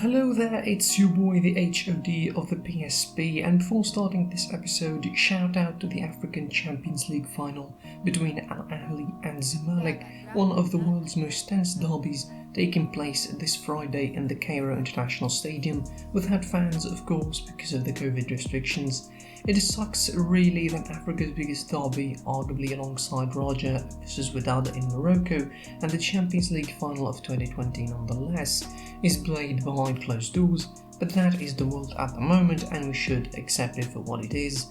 Hello there, it's your boy the HOD of the PSP, and before starting this episode, shout out to the African Champions League final between Ahly and Zamalek, one of the world's most tense derbies taking place this Friday in the Cairo International Stadium, without fans of course because of the COVID restrictions. It sucks really that Africa's biggest derby, arguably alongside Raja vs ZIDANE in Morocco, and the Champions League final of 2020 nonetheless, is played behind closed doors, but that is the world at the moment and we should accept it for what it is.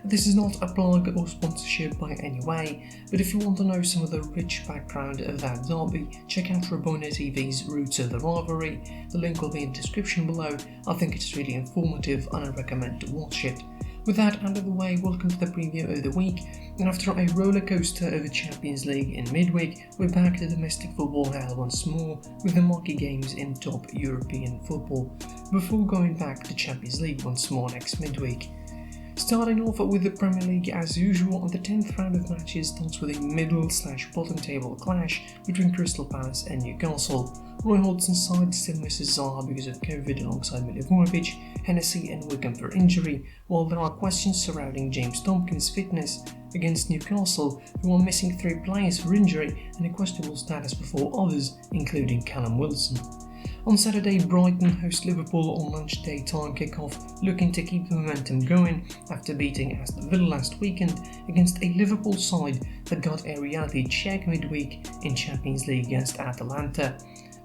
This is not a plug or sponsorship by any way, but if you want to know some of the rich background of that derby, check out Rabona TV's Roots of the Rivalry. The link will be in the description below. I think it's really informative and I recommend to watch it. With that out of the way, welcome to the preview of the week, and after a rollercoaster of the Champions League in midweek, we're back to domestic football hell once more with the marquee games in top European football, before going back to Champions League once more next midweek. Starting off with the Premier League as usual, the 10th round of matches starts with a middle/bottom table clash between Crystal Palace and Newcastle. Roy Hodgson's side still misses Zaha because of COVID alongside Milivojevic, Hennessy and Wickham for injury, while there are questions surrounding James Tompkins' fitness against Newcastle, who are missing 3 players for injury and a questionable status before others, including Callum Wilson. On Saturday, Brighton host Liverpool on lunch-day time kick-off, looking to keep the momentum going after beating Aston Villa last weekend against a Liverpool side that got a reality check midweek in Champions League against Atalanta.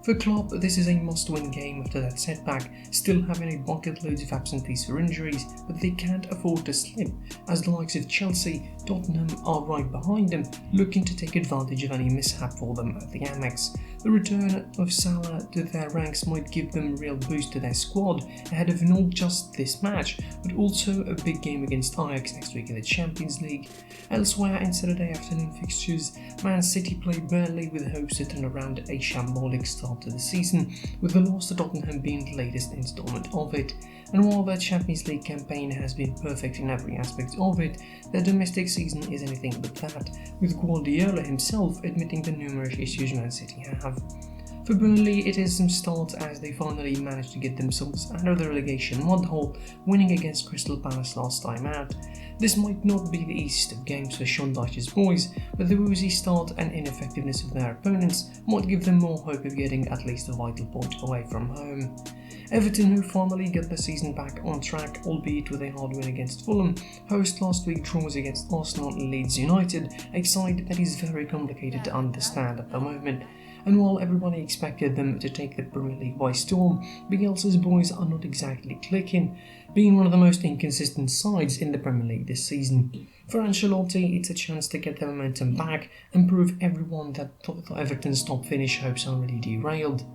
For Klopp, this is a must-win game after that setback, still having a bucket loads of absentees for injuries, but they can't afford to slip, as the likes of Chelsea, Tottenham are right behind them, looking to take advantage of any mishap for them at the Amex. The return of Salah to their ranks might give them a real boost to their squad ahead of not just this match, but also a big game against Ajax next week in the Champions League. Elsewhere in Saturday afternoon fixtures, Man City play Burnley with hopes to turn around a shambolic start to the season, with the loss to Tottenham being the latest instalment of it. And while their Champions League campaign has been perfect in every aspect of it, their domestic season is anything but that, with Guardiola himself admitting the numerous issues Man City have. For Burnley, it is some start as they finally managed to get themselves out of the relegation mudhole, winning against Crystal Palace last time out. This might not be the easiest of games for Sean Dyche's boys, but the woozy start and ineffectiveness of their opponents might give them more hope of getting at least a vital point away from home. Everton, who finally got the season back on track, albeit with a hard win against Fulham, host last week draws against Arsenal and Leeds United, a side that is very complicated to understand at the moment. And while everybody expected them to take the Premier League by storm, Bielsa's boys are not exactly clicking, being one of the most inconsistent sides in the Premier League this season. For Ancelotti, it's a chance to get the momentum back and prove everyone that Everton's top finish hopes are already derailed.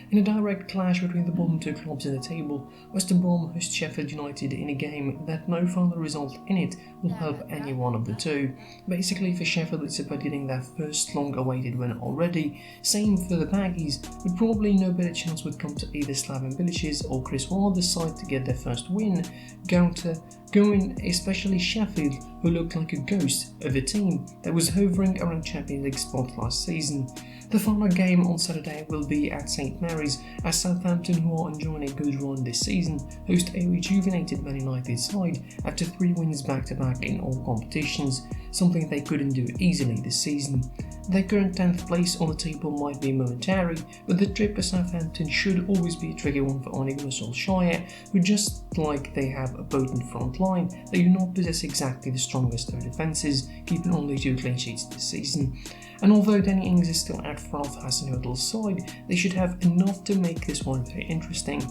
In a direct clash between the bottom 2 clubs in the table, West Brom host Sheffield United in a game that no final result in it will help any one of the two. Basically for Sheffield it's about getting their first long-awaited win already, same for the Baggies, but probably no better chance would come to either Slaven Bilic's or Chris Wilder's side to get their first win, going especially Sheffield, who looked like a ghost of a team that was hovering around Champions League spot last season. The final game on Saturday will be at St Mary's, as Southampton, who are enjoying a good run this season, host a rejuvenated Man United side after 3 wins back-to-back in all competitions, something they couldn't do easily this season. Their current 10th place on the table might be momentary, but the trip to Southampton should always be a tricky one for Ole SOLSKJAER, who just like they have a potent front line, they do not possess exactly the strongest of defences, keeping only 2 clean sheets this season. And although Danny Ings is still out for Hasenhutl's side, they should have enough to make this one very interesting.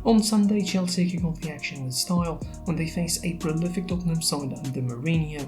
On Sunday, Chelsea kick off the action with style when they face a prolific Tottenham side under Mourinho.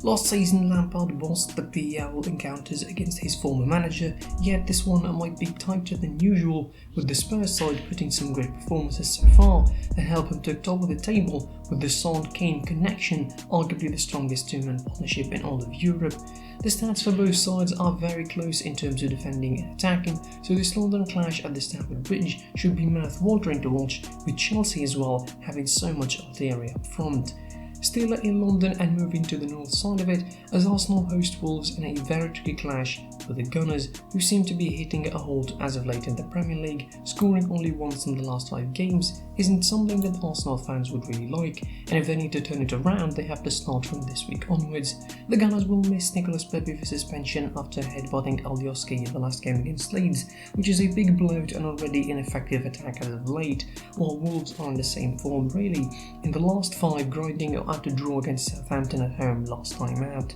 Last season, Lampard bossed the PL encounters against his former manager, yet this one might be tighter than usual, with the Spurs side putting some great performances so far that help him to top of the table, with the Son-Kane connection arguably the strongest 2-man partnership in all of Europe. The stats for both sides are very close in terms of defending and attacking, so this London clash at the Stamford Bridge should be mouth-watering to watch, with Chelsea as well having so much artillery up front. Still in London and moving to the north side of it, as Arsenal host Wolves in a very tricky clash with the Gunners, who seem to be hitting a halt as of late in the Premier League. Scoring only once in the last 5 games isn't something that Arsenal fans would really like, and if they need to turn it around, they have to start from this week onwards. The Gunners will miss Nicolas Pepe for suspension after headbutting Alioski in the last game against Leeds, which is a big blow to an already ineffective attack as of late, while Wolves are in the same form really, in the last 5 grinding out a draw against Southampton at home last time out.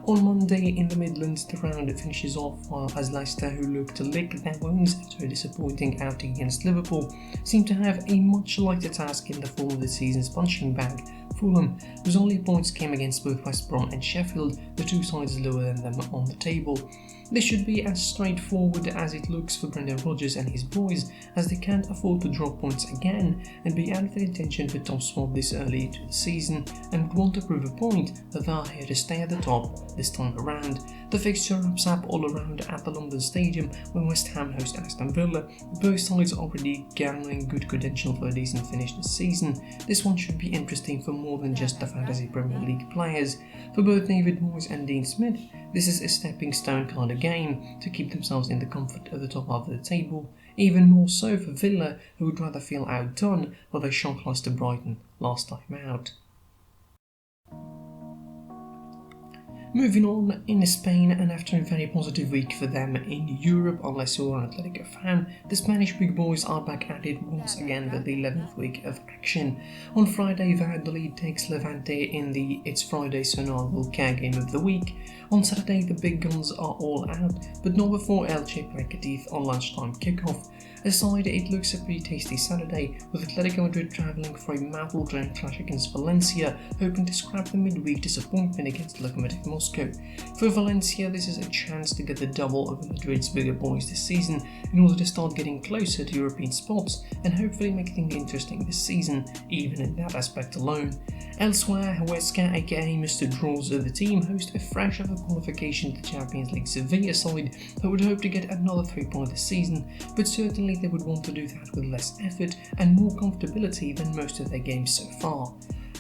On Monday in the Midlands, the round finishes off as Leicester, who look to lick their wounds after a disappointing outing against Liverpool, seem to have a much lighter task in the form of the season's punching bag. Fulham, whose only points came against both West Brom and Sheffield, the 2 sides lower than them on the table. This should be as straightforward as it looks for Brendan Rodgers and his boys, as they can't afford to drop points again and be out of their intention for top spot this early into the season, and would want to prove a point that they are here to stay at the top this time around. The fixture wraps up all around at the London Stadium when West Ham host Aston Villa. Both sides already garnering good credential for a decent finish this season. This one should be interesting for more than just the Fantasy Premier League players. For both David Moyes and Dean Smith, this is a stepping stone kind of game to keep themselves in the comfort of the top half of the table, even more so for Villa, who would rather feel outdone by their shock loss to Brighton last time out. Moving on, in Spain, and after a very positive week for them in Europe, unless you're an Atletico fan, the Spanish big boys are back at it once again for the 11th week of action. On Friday, Valladolid takes Levante in the It's Friday so now will care game of the week. On Saturday, the big guns are all out, but not before Elche play Cadiz on lunchtime kickoff. Aside, it looks a pretty tasty Saturday, with Atletico Madrid travelling for a mouth-watering clash against Valencia, hoping to scrap the midweek disappointment against Lokomotiv Moscow. For Valencia, this is a chance to get the double over Madrid's bigger boys this season, in order to start getting closer to European spots and hopefully make things interesting this season, even in that aspect alone. Elsewhere, Huesca, aka Mr. Draws of the team, host a fresh of a qualification to the Champions League Sevilla side that would hope to get another 3 points this season, but certainly they would want to do that with less effort and more comfortability than most of their games so far.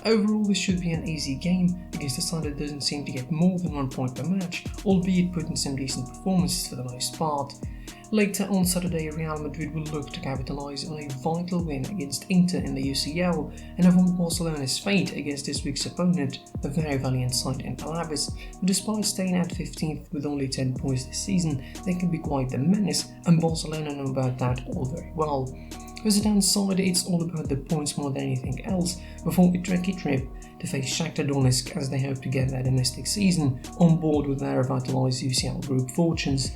Overall, this should be an easy game against a side that doesn't seem to get more than 1 point per match, albeit put in some decent performances for the most part. Later on Saturday, Real Madrid will look to capitalise on a vital win against Inter in the UCL and avoid Barcelona's fate against this week's opponent, the very valiant side in Alaves, who despite staying at 15th with only 10 points this season, they can be quite the menace, and Barcelona know about that all very well. For Zidane's side, it's all about the points more than anything else before a tricky trip to face Shakhtar Donetsk as they hope to get their domestic season on board with their revitalised UCL group fortunes.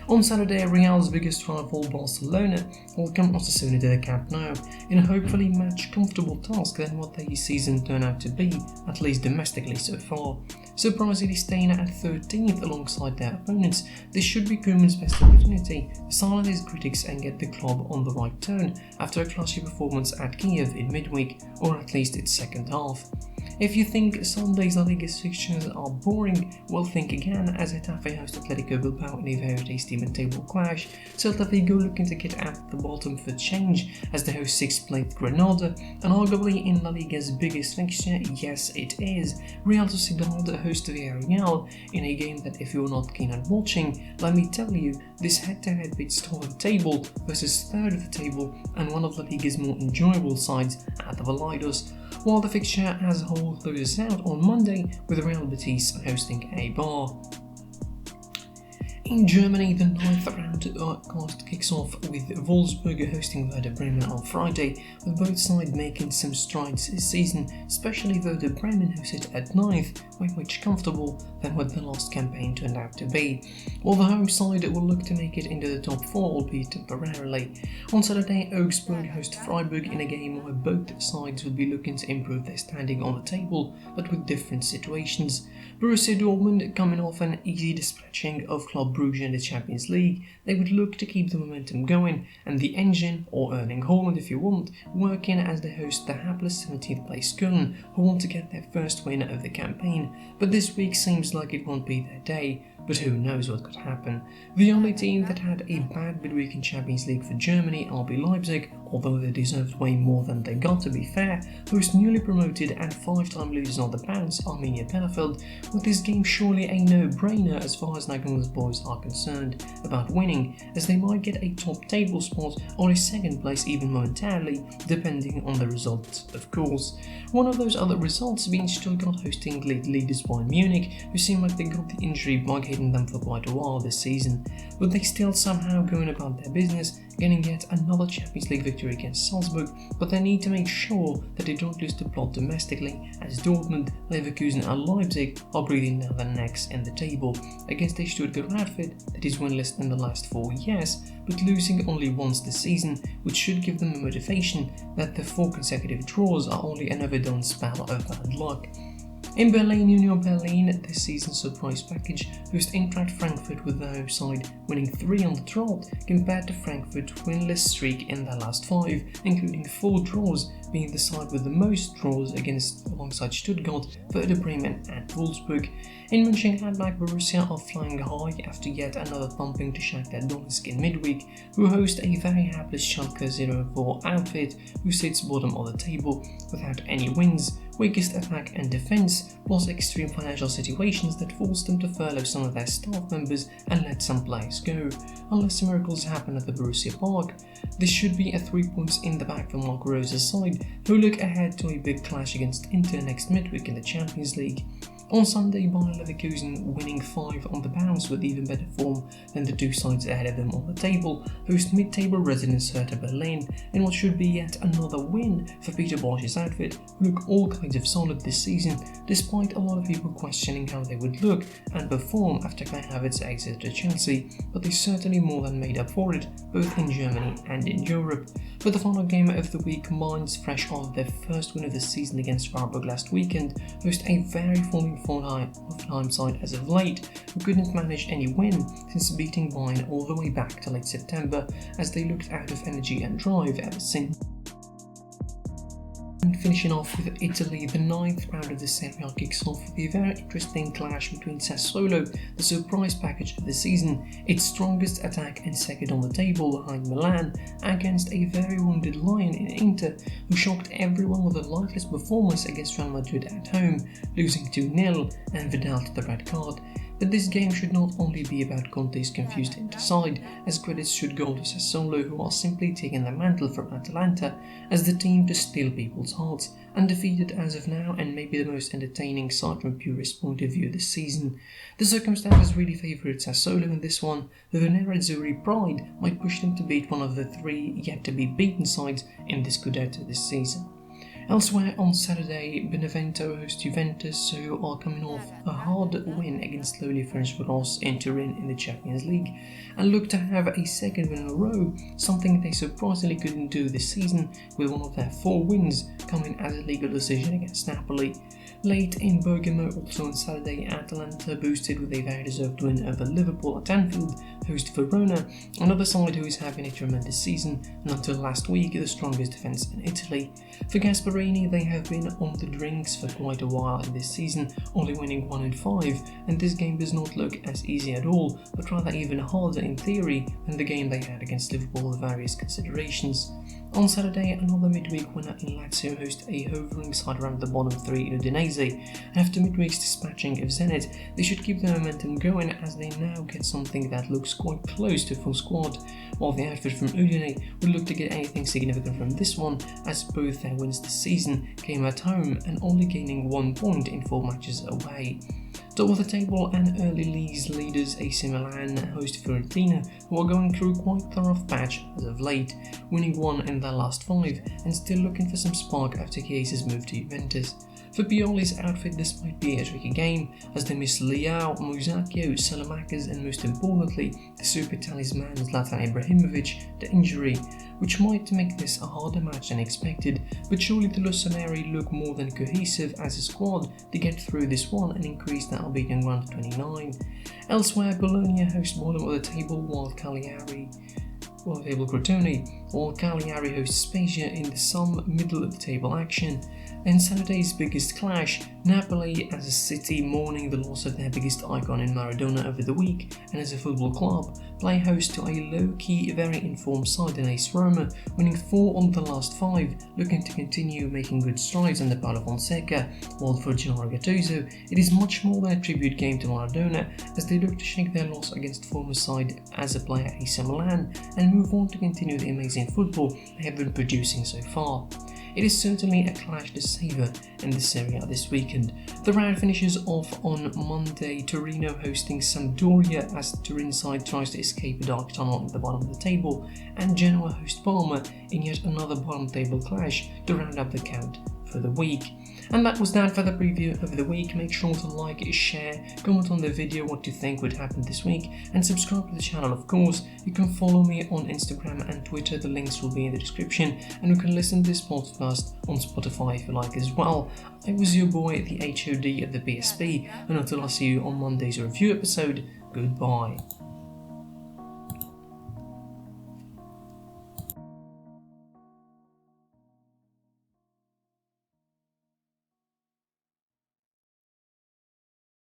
On Saturday, Real's biggest rival, Barcelona, will come Osasuna to the Camp Nou in a hopefully much comfortable task than what their season turned out to be, at least domestically so far. Surprisingly staying at 13th alongside their opponents, this should be Koeman's best opportunity to silence his critics and get the club on the right turn after a classy performance at Kiev in midweek, or at least its second half. If you think Sunday's La Liga's fixtures are boring, well think again, as Getafe host Atletico Bilbao in a very tasty mid-table clash, Celta Vigo looking to get at the bottom for change as they host 6th placed Granada, and arguably in La Liga's biggest fixture, yes it is, Real Sociedad host Villarreal in a game that if you're not keen on watching, let me tell you, this head-to-head beats top of the table versus third of the table and one of La Liga's more enjoyable sides at the Balaidos, while the fixture as a whole closes out on Monday with Real Betis hosting Eibar. In Germany, the 9th round kicks off with Wolfsburg hosting Werder Bremen on Friday, with both sides making some strides this season, especially Werder Bremen, who sit at 9th, way much comfortable than what the last campaign turned out to be, while the home side will look to make it into the top 4, albeit temporarily. On Saturday, Augsburg host Freiburg in a game where both sides will be looking to improve their standing on the table, but with different situations. Borussia Dortmund, coming off an easy dispatching of Club Brugge in the Champions League, they would look to keep the momentum going and the engine, or Erling Haaland if you want, working as they host the hapless 17th place Köln, who want to get their first win of the campaign, but this week seems like it won't be their day. But who knows what could happen. The only team that had a bad midweek in Champions League for Germany, RB Leipzig, although they deserved way more than they got to be fair, host newly promoted and 5-time losers on the bounce Armenia Bielefeld, with this game surely a no-brainer as far as Nagamala's boys are concerned about winning, as they might get a top table spot or a second place even momentarily, depending on the results of course. One of those other results being Stuttgart hosting league leaders Bayern Munich, who seem like they got the injury bug hitting them for quite a while this season, but they still somehow going about their business, getting yet another Champions League victory against Salzburg, but they need to make sure that they don't lose the plot domestically, as Dortmund, Leverkusen and Leipzig are breathing down their necks in the table against a Stuttgart outfit that is winless in the last 4 years, but losing only once this season, which should give them a motivation that the 4 consecutive draws are only an overdone spell of bad luck. In Berlin, Union Berlin, this season's surprise package host Eintracht Frankfurt with the home side winning 3 on the trot, compared to Frankfurt's winless streak in their last 5, including 4 draws, being the side with the most draws against alongside Stuttgart, Werder Bremen and Wolfsburg. In Mönchengladbach, Borussia are flying high after yet another thumping to Shakhtar Donetsk in midweek, who host a very hapless Schalke 04 outfit who sits bottom of the table without any wins, weakest attack and defense, plus extreme financial situations that forced them to furlough some of their staff members and let some players go, unless miracles happen at the Borussia Park. This should be a 3 points in the bag for Marco Rosa's side, who look ahead to a big clash against Inter next midweek in the Champions League. On Sunday, Bayer Leverkusen winning 5 on the bounce with even better form than the 2 sides ahead of them on the table, host mid-table residents Hertha Berlin in what should be yet another win for Peter Bosz's outfit, who look all kinds of solid this season, despite a lot of people questioning how they would look and perform after Kai Havertz's exit to Chelsea, but they certainly more than made up for it, both in Germany and in Europe. But the final game of the week, Mainz, fresh off their first win of the season against Freiburg last weekend, host a very falling Hoffenheim side as of late, who couldn't manage any win since beating Bayern all the way back to late September, as they looked out of energy and drive ever since. And finishing off with Italy, the 9th round of the Serie A kicks off with a very interesting clash between Sassuolo, the surprise package of the season, its strongest attack and second on the table behind Milan, against a very wounded Lion in Inter, who shocked everyone with a lifeless performance against Real Madrid at home, losing 2-0 and Vidal to the red card. But this game should not only be about Conte's confused Inter side, as credits should go to Sassuolo, who are simply taking the mantle from Atalanta as the team to steal people's hearts, undefeated as of now and maybe the most entertaining side from a purist point of view this season. The circumstances really favoured Sassuolo in this one, though the Nerazzurri pride might push them to beat one of the 3 yet to be beaten sides in the Scudetto this season. Elsewhere on Saturday, Benevento host Juventus, who are coming off a hard win against lowly French Ross in Turin in the Champions League, and look to have a second win in a row, something they surprisingly couldn't do this season, with one of their 4 wins coming as a legal decision against Napoli. Late in Bergamo, also on Saturday, Atalanta boosted with a very deserved win over Liverpool at Anfield, host Verona, another side who is having a tremendous season, and until last week the strongest defence in Italy. For Gasperini, they have been on the drinks for quite a while in this season, only winning 1 in 5, and this game does not look as easy at all, but rather even harder in theory than the game they had against Liverpool with various considerations. On Saturday, another midweek winner in Lazio host a hovering side around the bottom 3 Udinese, and after midweek's dispatching of Zenit, they should keep the momentum going as they now get something that looks quite close to full squad, while the outfit from Udine would look to get anything significant from this one, as both their wins this season came at home and only gaining 1 point in 4 matches away. Top of the table and early leagues leaders AC Milan host Fiorentina, who are going through quite a rough patch as of late, winning 1 in their last 5 and still looking for some spark after Chiesa's move to Juventus. For Pioli's outfit, this might be a tricky game, as they miss Leao, Musacchio, Salamakers and most importantly, the super talisman Zlatan Ibrahimovic to injury, which might make this a harder match than expected, but surely the Rossoneri look more than cohesive as a squad to get through this one and increase their unbeaten run to 29. Elsewhere, Bologna host bottom of the table while Cagliari Crotone while Cagliari hosts Spezia in the some middle-of-the-table action. In Saturday's biggest clash, Napoli, as a city mourning the loss of their biggest icon in Maradona over the week, and as a football club, play host to a low-key, very informed side in AS Roma, winning 4 of the last 5, looking to continue making good strides under Paulo Fonseca, while for Gennaro Gattuso, it is much more than a tribute game to Maradona, as they look to shake their loss against former side as a player at AC Milan and move on to continue the amazing football they have been producing so far. It is certainly a clash to savour in the Serie A this weekend. The round finishes off on Monday, Torino hosting Sampdoria as the Turin side tries to escape a dark tunnel at the bottom of the table, and Genoa host Parma in yet another bottom table clash to round up the count for the week. And that was that for the preview of the week. Make sure to like, share, comment on the video what you think would happen this week, and subscribe to the channel of course. You can follow me on Instagram and Twitter, the links will be in the description, and you can listen to this podcast on Spotify if you like as well. I was your boy, the HOD of the PSP, and until I see you on Monday's review episode, goodbye.